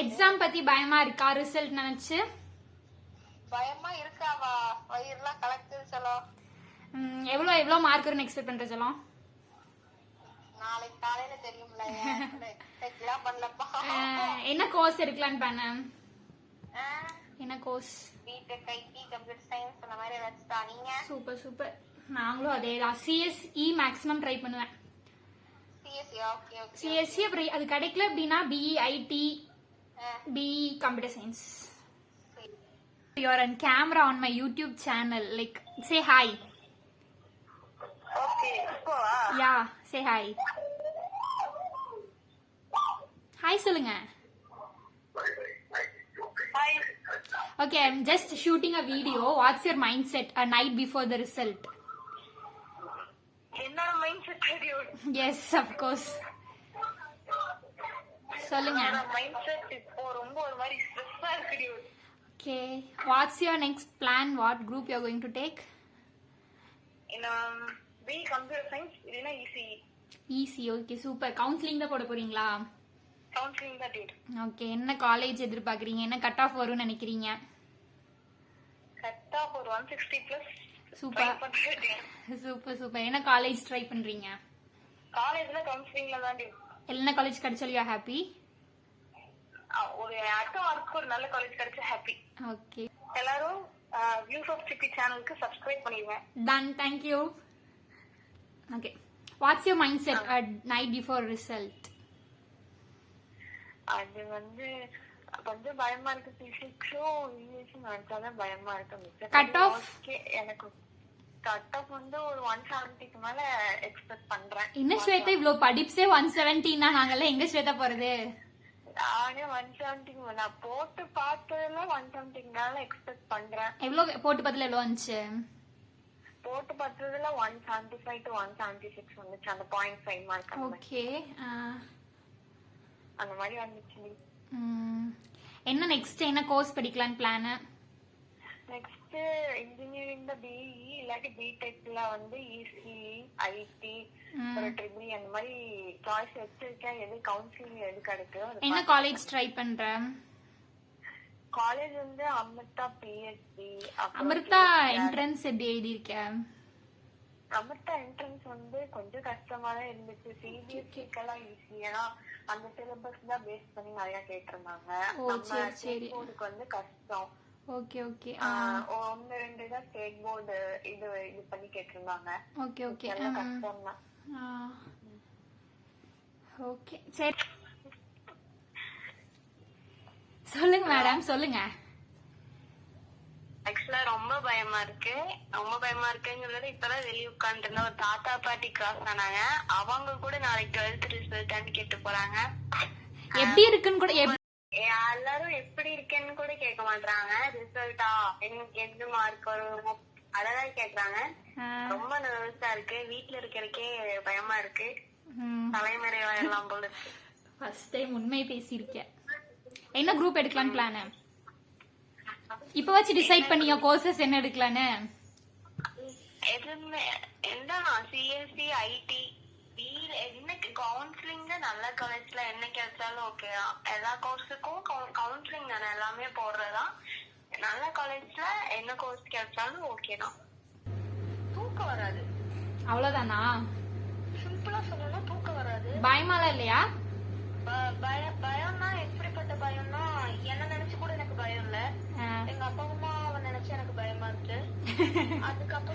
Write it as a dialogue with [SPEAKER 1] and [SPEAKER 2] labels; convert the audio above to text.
[SPEAKER 1] Exam பத்தி பயமா இருக்கா? ரிசல்ட் நினைச்சு
[SPEAKER 2] பயமா இருக்காவா? வயிறுலாம் கலக்குது செல்லம்.
[SPEAKER 1] எவ்வளோ மார்க் வரும்னு எக்ஸ்பெக்ட் பண்ற செல்லம்?
[SPEAKER 2] நாளைக்கு காலையில தெரியும்ல. எக்ஸ்பெக்ட்லாம் பண்ணலப்பா.
[SPEAKER 1] என்ன கோர்ஸ் எடுக்கலான்னு பண்ண? என்ன course?
[SPEAKER 2] BTech IT computer science அந்த மாதிரி ஏதாச்சும். நீங்க?
[SPEAKER 1] Super super. நாங்களும் அதேதான். சிஎஸ்இ மேக்ஸிமம் ட்ரை பண்ணுவேன். சிஎஸ்சி அப்புறம் அது கிடைக்கல அப்படின்னா BE IT, BE computer science. You're on camera on my YouTube channel. Like, say hi.
[SPEAKER 2] Okay.
[SPEAKER 1] Yeah, say hi. Hi சொல்லுங்க.
[SPEAKER 2] Hi.
[SPEAKER 1] Okay, I'm just shooting a video. What's your mindset a night before the result?
[SPEAKER 2] என்னோட mind set dude.
[SPEAKER 1] Yes, of course. சொல்லுங்க.
[SPEAKER 2] என்னோட mind set இப்போ ரொம்ப ஒரு மாதிரி ஸ்ட்ரெஸ்ஸா இருக்கு dude.
[SPEAKER 1] Okay, what's your next plan? What group you're going to take?
[SPEAKER 2] In BE computer science இல்லனா ECE.
[SPEAKER 1] ECE, okay, super. Counseling தான் போட போறீங்களா?
[SPEAKER 2] Counseling தான் dude.
[SPEAKER 1] Okay, என்ன காலேஜ் எதிர்பார்க்கறீங்க? என்ன கட் ஆஃப் வரும்னு நினைக்கிறீங்க?
[SPEAKER 2] கட் ஆஃப் ஒரு 160 plus.
[SPEAKER 1] Super super super. என்ன காலேஜ் ட்ரை பண்றீங்க?
[SPEAKER 2] காலேஜ்ல கவுன்சிலிங்ல தான் dude.
[SPEAKER 1] என்ன காலேஜ் கிடைச்சாலும் யூ ஹாப்பி?
[SPEAKER 2] ஒரு அடுத்த ஒரு நல்ல காலேஜ் கிடைச்சா ஹாப்பி.
[SPEAKER 1] ஓகே,
[SPEAKER 2] எல்லாரும் வியூஸ் ஆஃப் சிட்டி சேனலுக்கு சப்ஸ்கிரைப் பண்ணிடுங்க.
[SPEAKER 1] Done. Thank you. Okay, what's your mindset at night before result?
[SPEAKER 2] அது கொஞ்சம் பயமா இருக்கு. பிசிக்ஸும் இங்கிலீஷும் நினைச்சாதான் பயமா இருக்கு.
[SPEAKER 1] கட் ஆஃப்
[SPEAKER 2] எனக்கு கட் ஆஃப் ஒரு 170க்கு மேல எக்ஸ்பெக்ட் பண்றேன்.
[SPEAKER 1] என்ன ஸ்வேதா இவ்ளோ படிப்ஸே 170னா நாங்கெல்லாம் எங்க ஸ்வேதா போறது?
[SPEAKER 2] நானே 170 நான் போட்டு பார்த்ததுல 170க்கு மேல எக்ஸ்பெக்ட் பண்றேன்.
[SPEAKER 1] எவ்வளவு போட்டு பார்த்ததுல எவ்வளவு வந்துச்சு?
[SPEAKER 2] போட்டு பார்த்ததுல 175 to 176 வந்துச்சு. அந்த 0.5 மார்க்.
[SPEAKER 1] ஓகே,
[SPEAKER 2] அந்த மாதிரி வந்துச்சு.
[SPEAKER 1] என்ன நெக்ஸ்ட் என்ன கோர்ஸ் படிக்கலாம்னு பிளான்?
[SPEAKER 2] நெக்ஸ்ட் இன்ஜினியரிங் பிஇ இல்லாட்டி பிடெக்ல இசிஇ ஐடி ஒரு ட்ரிபிள் அந்த மாதிரி சாய்ஸ் வச்சிருக்கேன். எது கவுன்சிலிங் எது கிடைக்கும்.
[SPEAKER 1] என்ன காலேஜ் ட்ரை பண்ற?
[SPEAKER 2] College Amrita BSc.
[SPEAKER 1] Amrita entrance எப்படி எழுதி இருக்க?
[SPEAKER 2] அமிர்தா என்ட்ரன்ஸ் கொஞ்சம் கஷ்டமா தான் இருந்துச்சு. சிபிஎஸ்சிக்கெல்லாம் ஈஸி. ஏன்னா அந்த சிலபஸ் தான் பேஸ் பண்ணி நிறைய கேட்டிருந்தாங்க. நம்ம கஷ்டம்.
[SPEAKER 1] Okay okay.
[SPEAKER 2] ஒன்னு ரெண்டு தான் ஸ்டேட் போர்டு இது பண்ணி கேட்டிருந்தாங்க.
[SPEAKER 1] Okay okay.
[SPEAKER 2] கஷ்டம் தான்.
[SPEAKER 1] ஓகே சரி, சொல்லுங்க மேடம் சொல்லுங்க.
[SPEAKER 2] ஆக்சுவலா ரொம்ப பயமா இருக்கு. ரொம்ப பயமா இருக்குங்கிறத இப்பதான் வெளியே உட்கார்ந்து இருந்த ஒரு தாத்தா பாட்டி கிராஸ் ஆனாங்க. அவங்க கூட நாளைக்கு 12th ரிசல்ட் கேட்டு போறாங்க.
[SPEAKER 1] எப்படி இருக்குன்னு கூட
[SPEAKER 2] எல்லாரும் எப்படி இருக்கேன்னு கூட கேட்க மாட்டாங்க. ரிசல்ட்டா எந்த மார்க் வரும் அதெல்லாம் கேக்குறாங்க. ரொம்ப நர்வஸா இருக்கு. வீட்டுல இருக்கிறதுக்கே பயமா இருக்கு. தலைமுறையா எல்லாம் போல இருக்கு.
[SPEAKER 1] ஃபர்ஸ்ட் டைம் உண்மை பேசியிருக்கேன். என்ன குரூப் எடுக்கலாம்னு பிளான்? இப்ப வச்சு டிசைட் பண்ணியா கோர்சஸ் என்ன எடுக்கலான்னு?
[SPEAKER 2] எதுவுமே சிஎஸ்சி ஐடி என்ன கவுன்சிலிங் நல்ல காலேஜ்ல என்ன கிடைச்சாலும் ஓகே தான். எல்லா கோர்ஸுக்கும் கவுன்சிலிங் தானே எல்லாமே போடுறதா. நல்ல காலேஜ்ல என்ன கோர்ஸ் கிடைச்சாலும் ஓகே தான். தூக்கம் வராது.
[SPEAKER 1] அவ்வளவுதானா?
[SPEAKER 2] சிம்பிளா சொல்லணும்னா தூக்கம் வராது.
[SPEAKER 1] பயமாலாம் இல்லையா?
[SPEAKER 2] பயம்னா எப்படிப்பட்ட பயம்னா என்ன நினைச்சு கூட எனக்கு பயம் இல்ல. எங்க அப்பா அம்மா நினைச்சு எனக்கு பயமா இருக்கு. அதுக்கப்புறம்